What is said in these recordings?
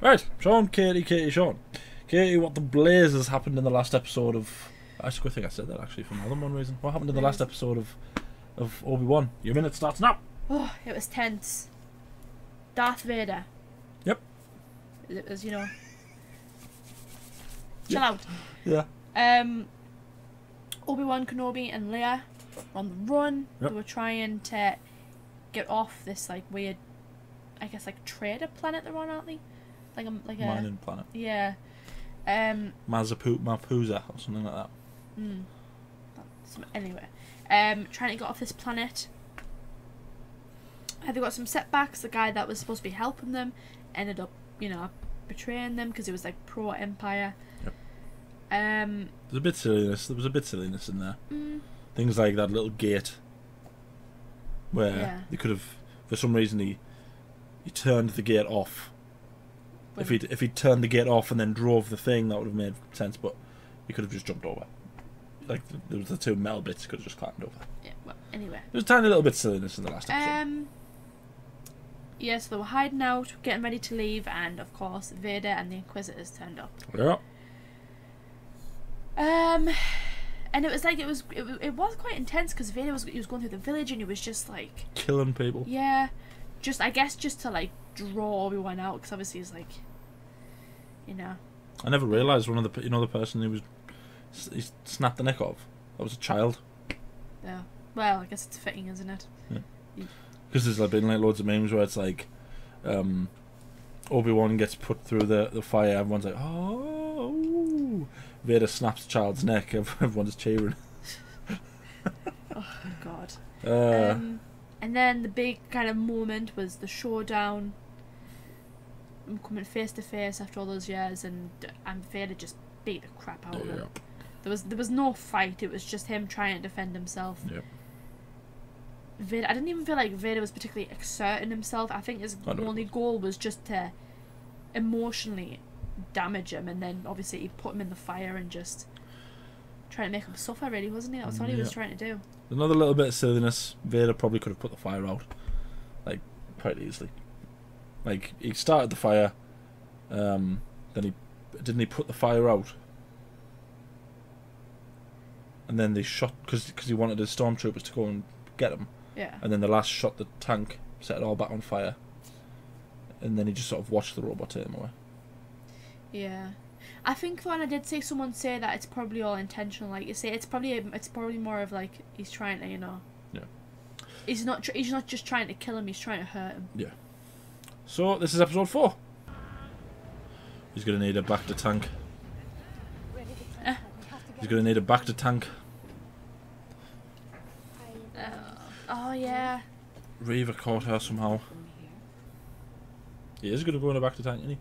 Right, Shaun, Katie, Shaun. Katie, what the blazes happened in the last episode of... I think I said that actually for more than one reason. What happened in the last episode of Obi-Wan? Your minute starts now. Oh, it was tense. Darth Vader. Yep. It was, you know... Chill out. Yeah. Obi-Wan Kenobi and Leia were on the run. Yep. They were trying to get off this like weird, I guess like trader planet they're on, aren't they? Like a Mining planet. Yeah. Mapuza or something like that. Anyway, trying to get off this planet. They got some setbacks. The guy that was supposed to be helping them ended up, you know, betraying them because he was like pro-Empire. Yep. There's a bit silliness. There was a bit silliness in there. Things like that little gate where they could have, for some reason, he turned the gate off. If he turned the gate off and then drove the thing, that would have made sense. But he could have just jumped over. Like there was the two metal bits, he could have just climbed over. Yeah. Well, anyway. There's a tiny little bit of silliness in the last episode. Yeah, so they were hiding out, getting ready to leave, and of course Vader and the Inquisitors turned up. Yeah. And it was like it was quite intense because Vader was going through the village and he was just like Killing people. Yeah, I guess just to like draw Obi-Wan out because obviously he's like, you know. I never realised one of the the person he snapped the neck of. That was a child. Yeah. Well, I guess it's fitting, isn't it? Yeah. Because there's been like loads of memes where it's like, Obi-Wan gets put through the fire. Everyone's like, oh. Vader snaps the child's neck. Everyone's cheering. Oh God. And then the big kind of moment was the showdown. I'm coming face to face after all those years, and Vader just beat the crap out of him. There was no fight. It was just him trying to defend himself. Yep. Vader, I didn't even feel like Vader was particularly exerting himself. I think his only goal was just to emotionally damage him, and then obviously he put him in the fire and just trying to make him suffer, really, wasn't he? That was all he was trying to do. Another little bit of silliness. Vader probably could have put the fire out, like, quite easily. Like, he started the fire, then he put the fire out, and then they shot because he wanted his stormtroopers to go and get him. Yeah. And then the last shot the tank, set it all back on fire, and then he just sort of watched the robot take him away. Yeah, I think when I did see someone say that it's probably all intentional, like you say, it's probably more of like he's trying to, you know. Yeah. He's not just trying to kill him; he's trying to hurt him. Yeah. So this is episode 4. He's gonna need a back to tank. He's gonna need a back to tank. Oh yeah. Reva caught her somehow. He is gonna go in a back to tank, isn't he?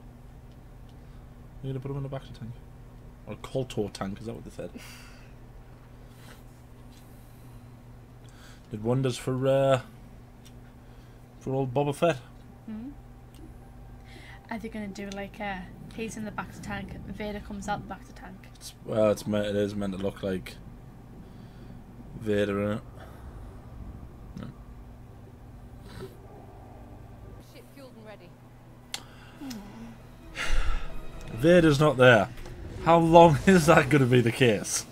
You're gonna put him in a back to tank, or a Coltor tank? Is that what they said? Did wonders for old Boba Fett. Are they gonna do like he's in the back to tank, Vader comes out the back to tank? It is meant to look like Vader in it. No. Ship fueled and ready. Vader's not there. How long is that going to be the case?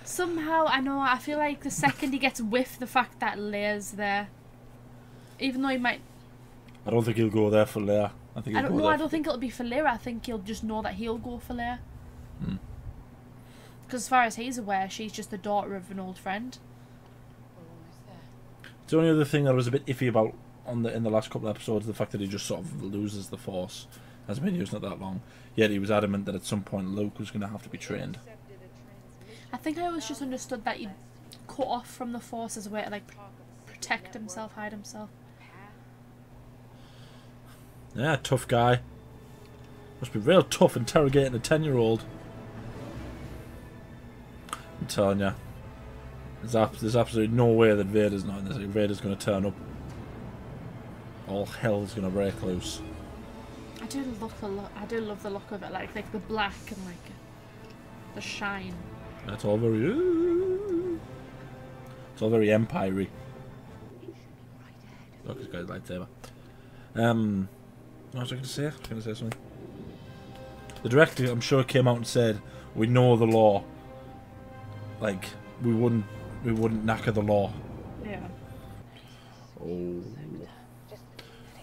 Somehow, I feel like the second he gets whiff the fact that Leia's there, even though he might... I don't think he'll go there for Leia. I don't think it'll be for Leia. I think he'll just know that he'll go for Leia. Because as far as he's aware, she's just the daughter of an old friend. The only other thing that I was a bit iffy about in the last couple of episodes, the fact that he just sort of loses the Force. Hasn't been using it that long. Yet he was adamant that at some point Luke was going to have to be trained. I think I always just understood that he'd cut off from the Force as a way to like protect himself, hide himself. Yeah, tough guy. Must be real tough interrogating a 10-year-old. I'm telling you. There's absolutely no way that Vader's not in this. Vader's going to turn up. All hell's going to break loose. I do love the look of it, like the black and like the shine. That's all very. It's all very Empire-y. Look, he's got his lightsaber. What was I going to say? I was going to say something. The director, I'm sure, came out and said, "We know the law. Like, we wouldn't knacker the law." Yeah. Oh.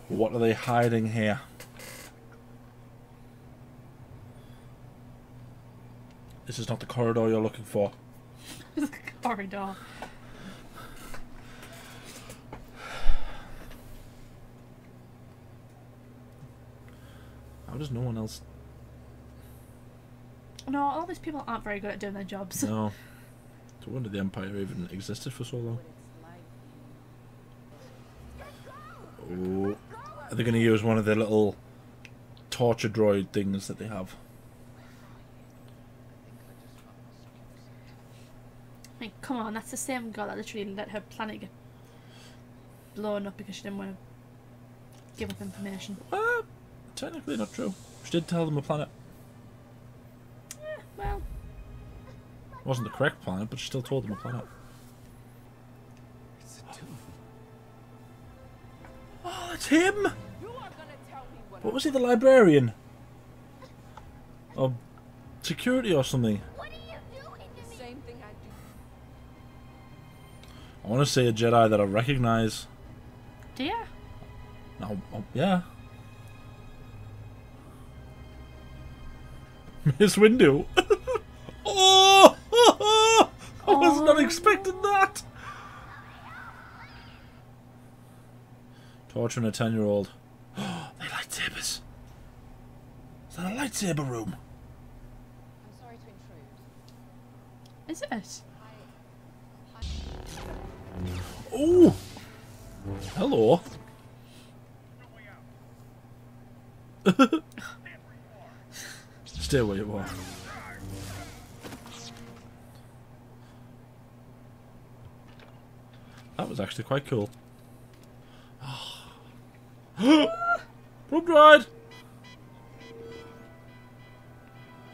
What are they hiding here? This is not the corridor you're looking for. The corridor. How does no one else... No, all these people aren't very good at doing their jobs. No. It's a wonder the Empire even existed for so long. Oh. Are they going to use one of the little torture droid things that they have? I mean, come on, that's the same girl that literally let her planet get blown up because she didn't want to give up information. Technically not true. She did tell them a planet. Well, It wasn't the correct planet, but she still told them a planet. It's a tomb. Oh, it's him! You are gonna tell me What was he, the librarian? Or security or something? What are you doing to me? Same thing I do. I want to say a Jedi that I recognise. do you? No, oh, yeah. Miss Windu. Oh! I was not expecting that. Torturing a 10-year-old. Oh, they lightsabers. Is that a lightsaber room? I'm sorry to intrude. Is it? Oh! Hello. Stay where you are. That was actually quite cool. Probe droid!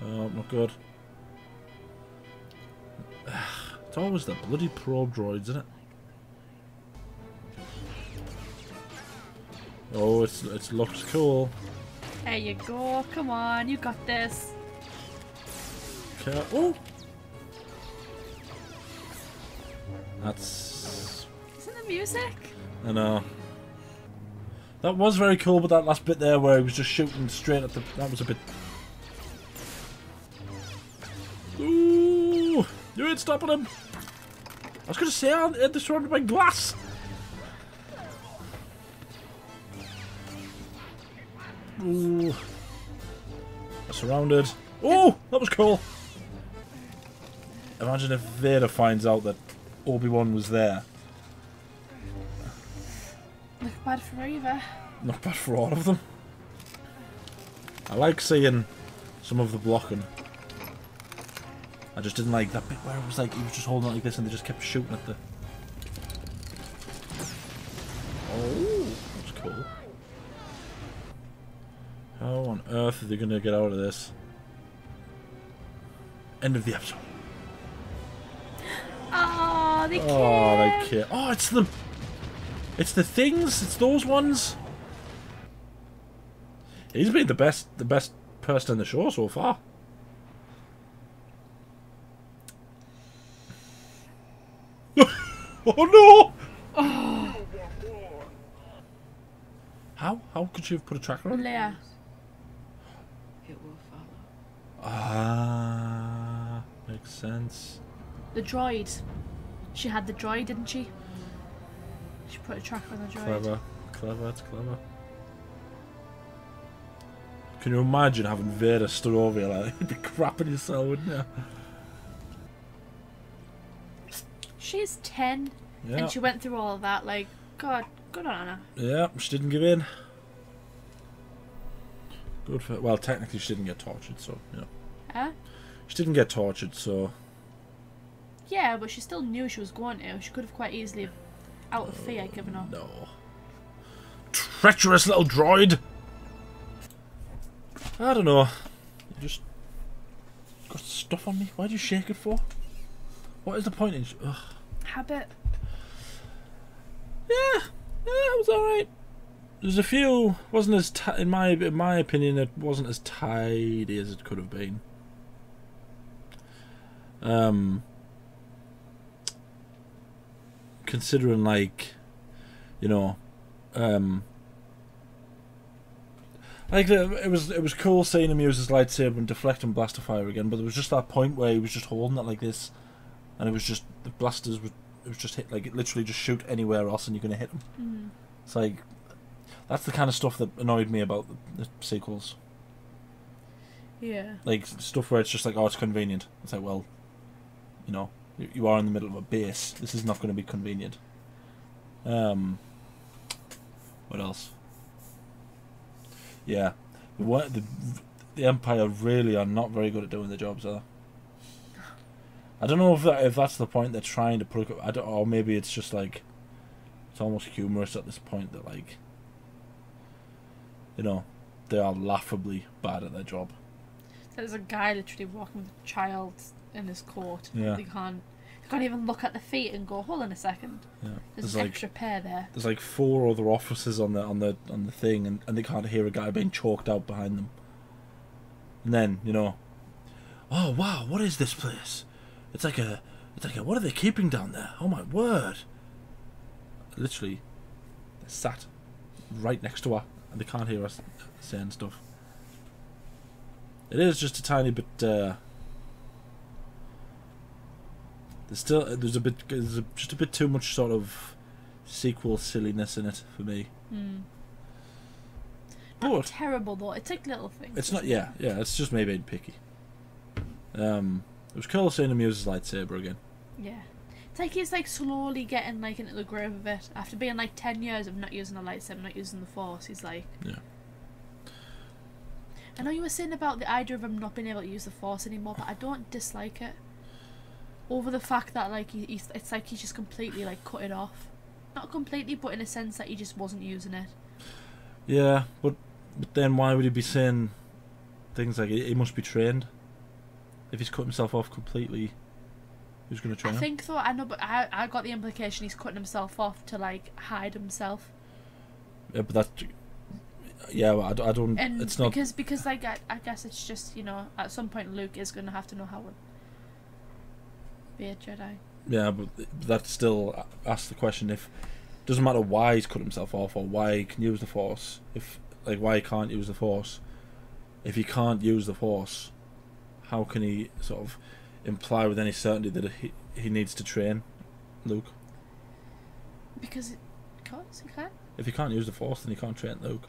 Oh, not good. It's always the bloody probe droids, isn't it? Oh, it looks cool. There you go. Come on, you got this. Okay. Oh! That's... Isn't the music? I know. That was very cool, but that last bit there where he was just shooting straight at the... That was a bit... Ooh! You ain't stopping him! I was going to say, they're surrounded by glass! Ooh. They're surrounded. Oh! That was cool! Imagine if Vader finds out that Obi-Wan was there. Not bad for either. Not bad for all of them. I like seeing some of the blocking. I just didn't like that bit where it was like he was just holding it like this and they just kept shooting at the... Oh, that was cool. How on earth are they going to get out of this? End of the episode. Oh, they can't. Oh, they can't. Oh, it's the... It's the things. It's those ones. He's been the best person in the show so far. Oh no! Oh. How could she have put a tracker on? Leia. It will follow. Ah, makes sense. The droid. She had the droid, didn't she? She put a tracker on the droid. Clever, clever, it's clever. Can you imagine having Vader stood over you like you'd be crapping yourself, wouldn't you? She's 10, Yeah. and she went through all of that. Like, God, good on her. Yeah, she didn't give in. Good for her. Well, technically she didn't get tortured, so, you know. Huh? She didn't get tortured, so... Yeah, but she still knew she was going to. She could have quite easily, out of fear, given up. No. Treacherous little droid! I don't know. You just... got stuff on me. Why do you shake it for? What is the point in... Ugh. Habit. Yeah, it was alright. There's a few, wasn't as in my opinion, it wasn't as tidy as it could have been. Considering, like, you know, like it was cool seeing him use his lightsaber and deflect and blaster fire again, but there was just that point where he was just holding it like this, and it was just the blasters it was just hit, like, it literally just shoot anywhere else and you're gonna hit him. Mm. It's like, that's the kind of stuff that annoyed me about the sequels. Yeah. Like, stuff where it's just like, oh, it's convenient. It's like, well, you know, you are in the middle of a base. This is not going to be convenient. What else? Yeah, the Empire really are not very good at doing the jobs, are they? I don't know if that's the point they're trying to put. Or maybe it's just like, it's almost humorous at this point that, like, you know, they are laughably bad at their job. There's a guy literally walking with a child in his court. Yeah. They can't even look at the feet and go, hold on a second. Yeah. There's an extra pair there. There's like 4 other officers on the thing, and they can't hear a guy being choked out behind them. And then, you know, oh wow, what is this place? It's like a what are they keeping down there? Oh my word! Literally, they're sat right next to her, and they can't hear us saying stuff. It is just a tiny bit. There's just a bit too much sort of sequel silliness in it for me. Not terrible though. It's like little things. It's not. Yeah. It's just me being picky. It was cool seeing him use his lightsaber again. Yeah, it's like he's like slowly getting like into the groove of it after being like 10 years of not using a lightsaber, not using the Force. He's like, yeah. I know you were saying about the idea of him not being able to use the Force anymore, but I don't dislike it. Over the fact that, like, it's like he's just completely, like, cut it off. Not completely, but in a sense that he just wasn't using it. Yeah, but then why would he be saying things like he must be trained? If he's cut himself off completely, who's going to train him? I think though, I know, but I got the implication he's cutting himself off to, like, hide himself. Yeah, but that... Yeah, well, I don't... And it's not... Because like, I guess it's just, you know, at some point Luke is going to have to know how to be a Jedi. Yeah, but that still asks the question, if... Doesn't matter why he's cut himself off or why he can use the Force. If, like, why he can't use the Force. If he can't use the Force, how can he sort of imply with any certainty that he needs to train Luke? Because he can't. If he can't use the Force, then he can't train Luke.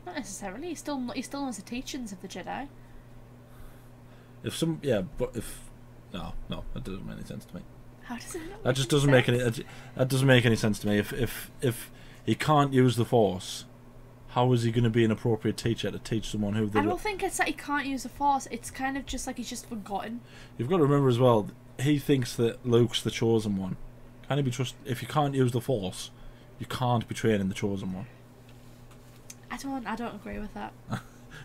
Not necessarily. He still knows the teachings of the Jedi. No, that doesn't make any sense to me. How does it not? That just doesn't make any. That doesn't make any sense to me. If he can't use the Force, how is he going to be an appropriate teacher to teach someone who? I don't think it's that he can't use the Force. It's kind of just like he's just forgotten. You've got to remember as well. He thinks that Luke's the chosen one. Can he be trusted? If you can't use the Force, you can't be training the chosen one. I don't agree with that.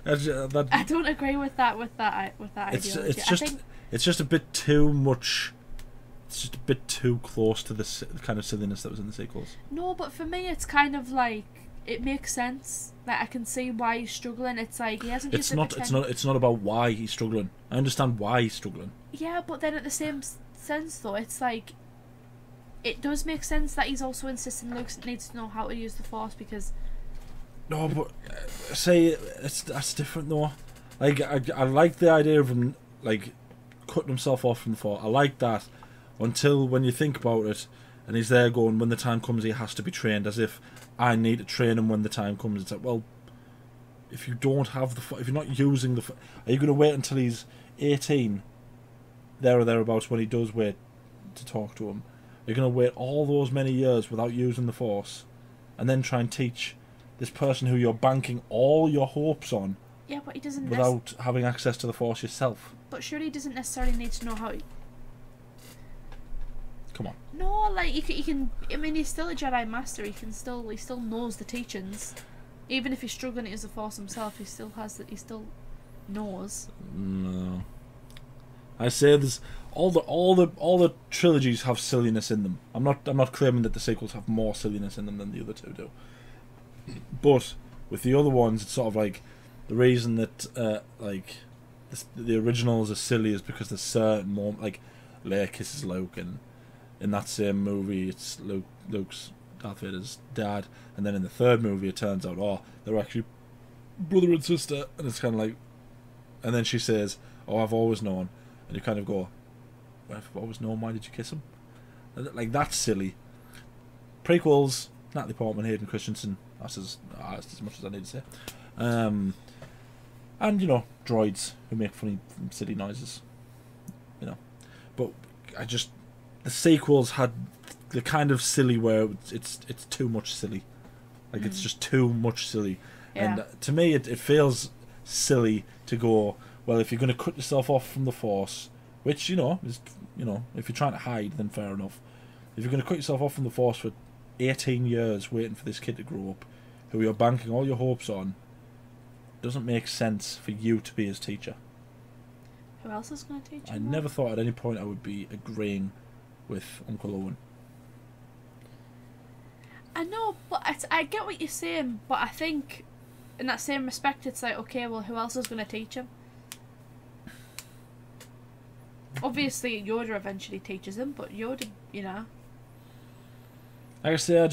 that I don't agree with that ideology. It's just a bit too much. It's just a bit too close to the kind of silliness that was in the sequels. No, but for me, it's kind of like it makes sense. Like I can see why he's struggling. It's like he hasn't. It's not about why he's struggling. I understand why he's struggling. Yeah, but then at the same sense, though, it's like it does make sense that he's also insisting Luke needs to know how to use the Force because. No, but that's different though. Like I like the idea of him like cutting himself off from the Force. I like that until when you think about it, and he's there going, when the time comes, he has to be trained. As if I need to train him when the time comes. It's like, well, if you don't have if you're not using are you going to wait until he's 18, there or thereabouts, when he does wait to talk to him? You're going to wait all those many years without using the Force, and then try and teach this person who you're banking all your hopes on. Yeah, but he doesn't. Without having access to the Force yourself. But surely he doesn't necessarily need to know how. Come on. No, like he can. I mean, he's still a Jedi Master. He still knows the teachings. Even if he's struggling to use the Force himself, he still knows. No. I say there's all the trilogies have silliness in them. I'm not claiming that the sequels have more silliness in them than the other two do. But with the other ones, it's sort of like the reason that like the originals are silly is because there's certain moments, like Leia kisses Luke, and in that same movie, it's Luke's Darth Vader's dad, and then in the third movie, it turns out they're actually brother and sister, and it's kind of like, and then she says, "Oh, I've always known," and you kind of go, "Well, if I've always known, why did you kiss him?" Like, that's silly. Prequels, Natalie Portman, Hayden Christensen, that's as much as I need to say. And, you know, droids who make funny, silly noises. You know. But the sequels had the kind of silly where it's too much silly. Like, it's just too much silly. Yeah. And to me, it feels silly to go, well, if you're going to cut yourself off from the Force, which, you know, is, you know, if you're trying to hide, then fair enough. If you're going to cut yourself off from the Force for 18 years waiting for this kid to grow up, who you're banking all your hopes on, doesn't make sense for you to be his teacher. Who else is going to teach him? I never thought at any point I would be agreeing with Uncle Owen. I know, but I get what you're saying, but I think in that same respect, it's like, okay, well, who else is going to teach him? Obviously, Yoda eventually teaches him, but Yoda, you know. Like I say,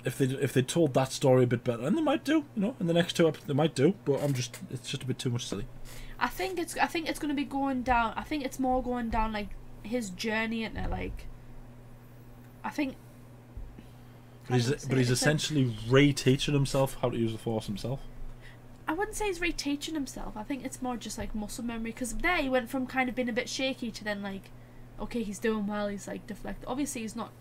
if they told that story a bit better, and they might do, you know, in the next two episodes they might do, but it's just a bit too much silly. I think it's going to be going down. I think it's more going down like his journey into like. I think. But he's essentially re-teaching himself how to use the Force himself. I wouldn't say he's re-teaching himself. I think it's more just like muscle memory, because there he went from kind of being a bit shaky to then like, okay, he's doing well. He's like deflect. Obviously, he's not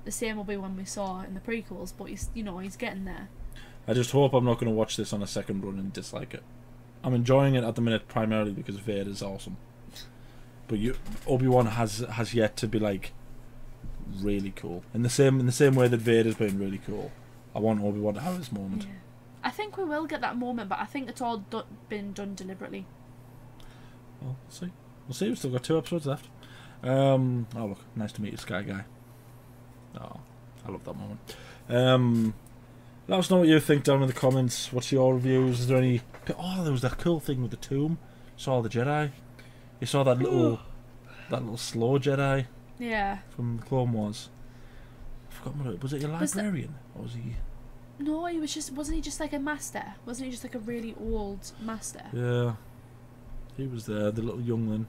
the same Obi-Wan we saw in the prequels, but he's getting there. I just hope I'm not going to watch this on a second run and dislike it. I'm enjoying it at the minute primarily because Vader's awesome, but Obi-Wan has yet to be like really cool in the same way that Vader's been really cool. I want Obi-Wan to have his moment. Yeah. I think we will get that moment, but I think it's all been done deliberately. Well, we'll see. We've still got 2 episodes left. Oh look, nice to meet you, Sky Guy. Oh, I love that moment. Let us know what you think down in the comments. What's your reviews? Is there any... Oh, there was that cool thing with the tomb. Saw the Jedi. You saw that little slow Jedi. Yeah. From the Clone Wars. I forgot what it was. It a librarian? Or was he... No, wasn't he just like a master? Wasn't he just like a really old master? Yeah. He was there, the little youngling.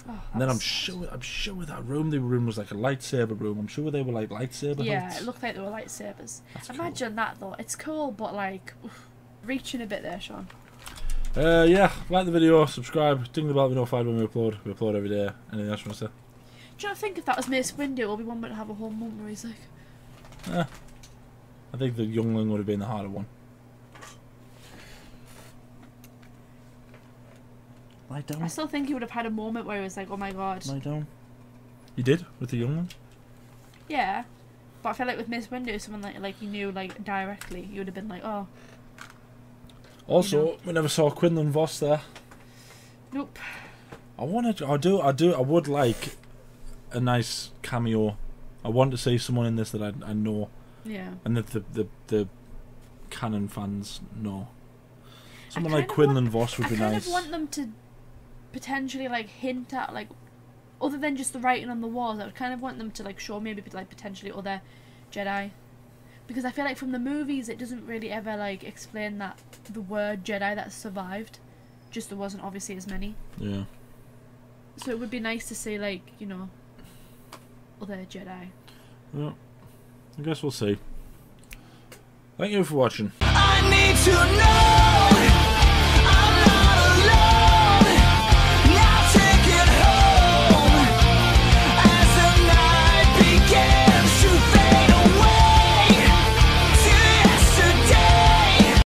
Oh, and then I'm sure that room they were in was like a lightsaber room. I'm sure they were like lightsaber hilts. It looked like they were lightsabers. Imagine cool. That though. It's cool, but like reaching a bit there, Shaun. Yeah, like the video, subscribe, ding the bell to be notified when we upload. We upload every day. Anything else you want to say? Do you not think if that was Mace Windu, Obi-Wan would have a whole moment where he's like... I think the youngling would have been the harder one. Lie down. I still think he would have had a moment where he was like, oh my god. Lie down. You did? With the youngling? Yeah. But I feel like with Mace Windu, someone like you knew like directly, you would have been like, oh. Also, you know. we never saw Quinlan Vos there. Nope. I would like a nice cameo. I want to see someone in this that I know. Yeah. And that the canon fans know. Someone like Quinlan Vos would be nice. I kind of want them to potentially like hint at like, other than just the writing on the walls, I would kind of want them to like show maybe like potentially other Jedi, because I feel like from the movies it doesn't really ever like explain that the word Jedi that survived, just there wasn't obviously as many. Yeah. So it would be nice to see like, you know, other Jedi. Yeah. I guess we'll see. Thank you for watching. I need to know.